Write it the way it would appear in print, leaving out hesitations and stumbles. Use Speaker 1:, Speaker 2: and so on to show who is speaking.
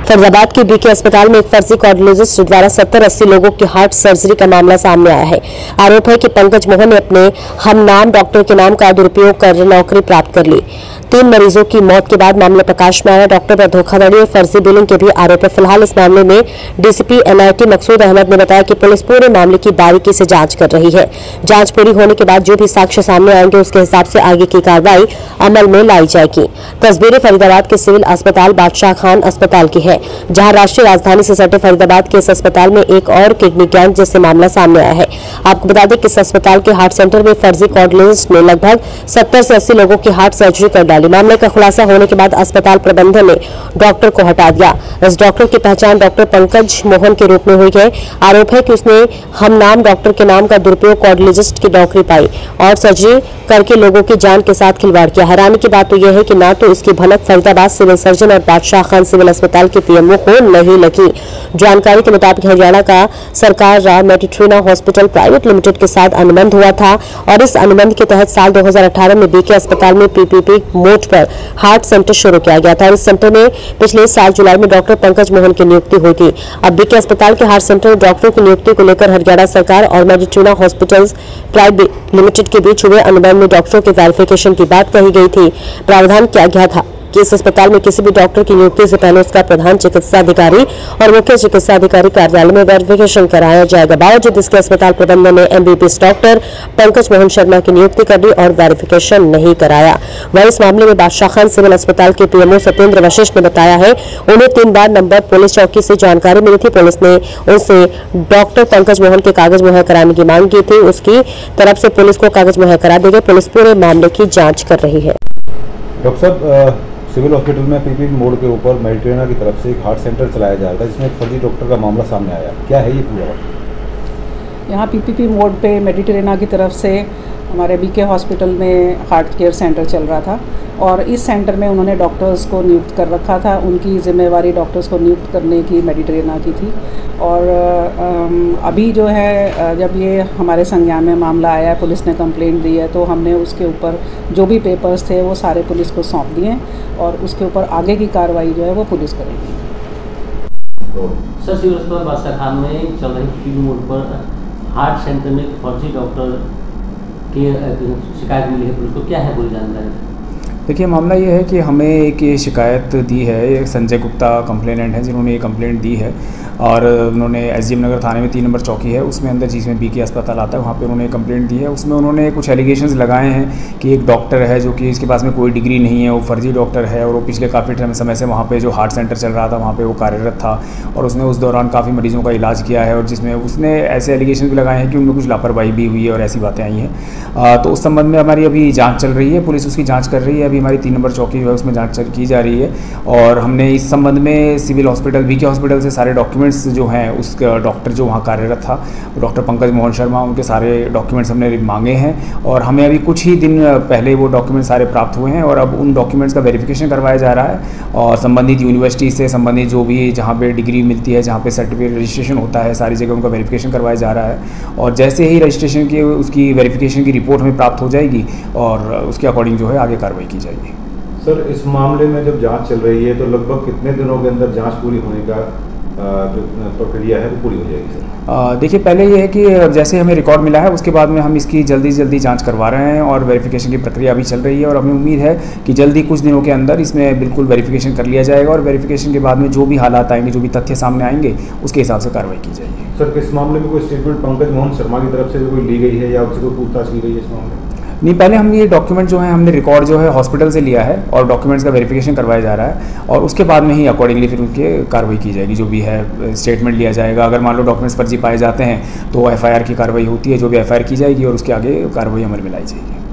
Speaker 1: फरीदाबाद के बीके अस्पताल में एक फर्जी कार्डियोलॉजिस्ट द्वारा 70-80 लोगों की हार्ट सर्जरी का मामला सामने आया है। आरोप है कि पंकज मोहन ने अपने हम नाम डॉक्टर के नाम का दुरुपयोग कर नौकरी प्राप्त कर ली। 3 मरीजों की मौत के बाद मामला प्रकाश में आया। डॉक्टर पर धोखाधड़ी और फर्जी बिलिंग के भी आरोप है। फिलहाल इस मामले में डीसीपी एनआईटी मकसूद अहमद ने बताया कि पुलिस पूरे मामले की बारीकी से जांच कर रही है। जांच पूरी होने के बाद जो भी साक्ष्य सामने आएंगे उसके हिसाब से आगे की कार्रवाई अमल में लाई जाएगी। तस्वीरें फरीदाबाद के सिविल अस्पताल बादशाह खान अस्पताल की है, जहां राष्ट्रीय राजधानी से सटे फरीदाबाद के इस अस्पताल में एक और किडनी गैंग जैसे मामला सामने आया है। आपको बता दें कि इस अस्पताल के हार्ट सेंटर में फर्जी कार्डियोलॉजिस्ट ने लगभग 70 से 80 लोगों की हार्ट सर्जरी कर डाली। मामले का खुलासा होने के बाद अस्पताल प्रबंधन ने डॉक्टर को हटा दिया। इस डॉक्टर की पहचान डॉक्टर पंकज मोहन के रूप में हुई है। आरोप है कि उसने हम नाम डॉक्टर के नाम का दुरुपयोग कार्डियोलॉजिस्ट की नौकरी पाई और सर्जरी करके लोगों की जान के साथ खिलवाड़ किया। हैरानी की बात तो यह है कि ना तो इसकी भनक फरीदाबाद सिविल सर्जन और बादशाह खान सिविल अस्पताल के पीएमओ को नहीं लगी। जानकारी के मुताबिक हरियाणा का सरकार मेडिट्रीना हॉस्पिटल प्राइवेट लिमिटेड के साथ अनुबंध हुआ था और इस अनुबंध के तहत साल 2018 में बीके अस्पताल में पीपीपी मोड पर हार्ट सेंटर शुरू किया गया था। इस सेंटर में पिछले साल जुलाई में डॉक्टर पंकज मोहन की नियुक्ति हुई थी। अब बीके अस्पताल के हार्ट सेंटर में डॉक्टरों की नियुक्ति को लेकर हरियाणा सरकार और मेडिट्रीना हॉस्पिटल्स प्राइवेट लिमिटेड के बीच हुए अनुबंध में डॉक्टरों के वेरिफिकेशन की बात कही गई थी। प्रावधान किया गया था कि इस अस्पताल में किसी भी डॉक्टर की नियुक्ति से पहले उसका प्रधान चिकित्सा अधिकारी और मुख्य चिकित्सा अधिकारी कार्यालय में वेरिफिकेशन कराया जाएगा। बावजूद इसके अस्पताल प्रबंधन ने एमबीबीएस डॉक्टर पंकज मोहन शर्मा की नियुक्ति कर दी और वेरिफिकेशन नहीं कराया। वहीं इस मामले में बादशाह खान सिविल अस्पताल के पीएमओ सत्येंद्र वशिष्ठ ने बताया है उन्हें 3 बार नंबर पुलिस चौकी से जानकारी मिली थी। पुलिस ने उनसे डॉक्टर पंकज मोहन के कागज मुहैया कराने की मांग की थी। उसकी तरफ से पुलिस को कागज मुहैया करा दिए गए। पुलिस पूरे मामले की जांच कर रही है।
Speaker 2: डॉक्टर साहब, सिविल हॉस्पिटल में पीपीपी मोड के ऊपर मेडिट्रीना की तरफ से एक हार्ट सेंटर चलाया जा रहा है, जिसमें एक फर्जी डॉक्टर का मामला सामने आया। क्या है ये पूरा?
Speaker 3: यहाँ पीपीपी मोड पे मेडिट्रीना की तरफ से हमारे बीके हॉस्पिटल में हार्ट केयर सेंटर चल रहा था और इस सेंटर में उन्होंने डॉक्टर्स को नियुक्त कर रखा था। उनकी जिम्मेवारी डॉक्टर्स को नियुक्त करने की मेडिट्रीना की थी और अभी जो है जब ये हमारे संज्ञान में मामला आया है, पुलिस ने कंप्लेंट दी है, तो हमने उसके ऊपर जो भी पेपर्स थे वो सारे पुलिस को सौंप दिए और उसके ऊपर आगे की कार्रवाई जो है वो पुलिस करेगी।
Speaker 4: सर, सिविल अस्पताल बादशाह खान में चल रही पीपीपी मोड पर हार्ट सेंटर में फर्जी डॉक्टर की शिकायत मिली है पुलिस को, क्या है पूरी जानकारी?
Speaker 5: देखिए, मामला ये है कि हमें एक ये शिकायत दी है, संजय गुप्ता कंप्लेनेंट हैं जिन्होंने ये कंप्लेंट दी है और उन्होंने एसडीएम नगर थाने में 3 नंबर चौकी है उसमें अंदर जिसमें बीके अस्पताल आता है वहाँ पे उन्होंने कंप्लेंट दी है। उसमें उन्होंने कुछ एलिगेशंस लगाए हैं कि एक डॉक्टर है जो कि इसके पास में कोई डिग्री नहीं है, वो फर्जी डॉक्टर है और वो पिछले काफ़ी समय से वहाँ पे जो हार्ट सेंटर चल रहा था वहाँ पे वो कार्यरत था और उसने उस दौरान काफ़ी मरीज़ों का इलाज किया है और जिसमें उसने ऐसे एलिगेशन भी लगाए हैं कि उनमें कुछ लापरवाही भी हुई है और ऐसी बातें आई हैं। तो उस संबंध में हमारी अभी जाँच चल रही है, पुलिस उसकी जाँच कर रही है। अभी हमारी 3 नंबर चौकी जो है उसमें जाँच की जा रही है और हमने इस संबंध में सिविल हॉस्पिटल बीके हॉस्पिटल से सारे डॉक्यूमेंट्स जो हैं उसका डॉक्टर जो वहाँ कार्यरत था डॉक्टर पंकज मोहन शर्मा, उनके सारे डॉक्यूमेंट्स हमने मांगे हैं और हमें अभी कुछ ही दिन पहले वो डॉक्यूमेंट्स सारे प्राप्त हुए हैं और अब उन डॉक्यूमेंट्स का वेरिफिकेशन करवाया जा रहा है और संबंधित यूनिवर्सिटी से संबंधित जो भी जहाँ पे डिग्री मिलती है, जहाँ पे सर्टिफिकेट रजिस्ट्रेशन होता है, सारी जगह उनका वेरिफिकेशन करवाया जा रहा है और जैसे ही रजिस्ट्रेशन की उसकी वेरिफिकेशन की रिपोर्ट हमें प्राप्त हो जाएगी और उसके अकॉर्डिंग जो है आगे कार्रवाई की जाएगी।
Speaker 2: सर, इस मामले में जब जाँच चल रही है तो लगभग कितने दिनों के अंदर जाँच पूरी होने का जो प्रक्रिया है वो पूरी हो जाएगी? सर,
Speaker 5: देखिए, पहले ये है कि जैसे हमें रिकॉर्ड मिला है उसके बाद में हम इसकी जल्दी से जल्दी जांच करवा रहे हैं और वेरिफिकेशन की प्रक्रिया अभी चल रही है और हमें उम्मीद है कि जल्दी कुछ दिनों के अंदर इसमें बिल्कुल वेरिफिकेशन कर लिया जाएगा और वेरिफिकेशन के बाद में जो भी हालात आएंगे, जो भी तथ्य सामने आएंगे उसके हिसाब से कार्रवाई की जाएगी।
Speaker 2: सर, इस मामले में कोई स्टेटमेंट पंकज मोहन शर्मा की तरफ से कोई ली गई है या उससे कोई पूछताछ की गई है इस मामले में?
Speaker 5: नहीं, पहले हम ये डॉक्यूमेंट जो है हमने रिकॉर्ड जो है हॉस्पिटल से लिया है और डॉक्यूमेंट्स का वेरिफिकेशन करवाया जा रहा है और उसके बाद में ही अकॉर्डिंगली फिर उनकी कार्रवाई की जाएगी। जो भी है स्टेटमेंट लिया जाएगा, अगर मान लो डॉक्यूमेंट्स फर्जी पाए जाते हैं तो एफआईआर की कार्रवाई होती है, जो भी एफआईआर की जाएगी और उसके आगे कार्रवाई अमल में लाई जाएगी।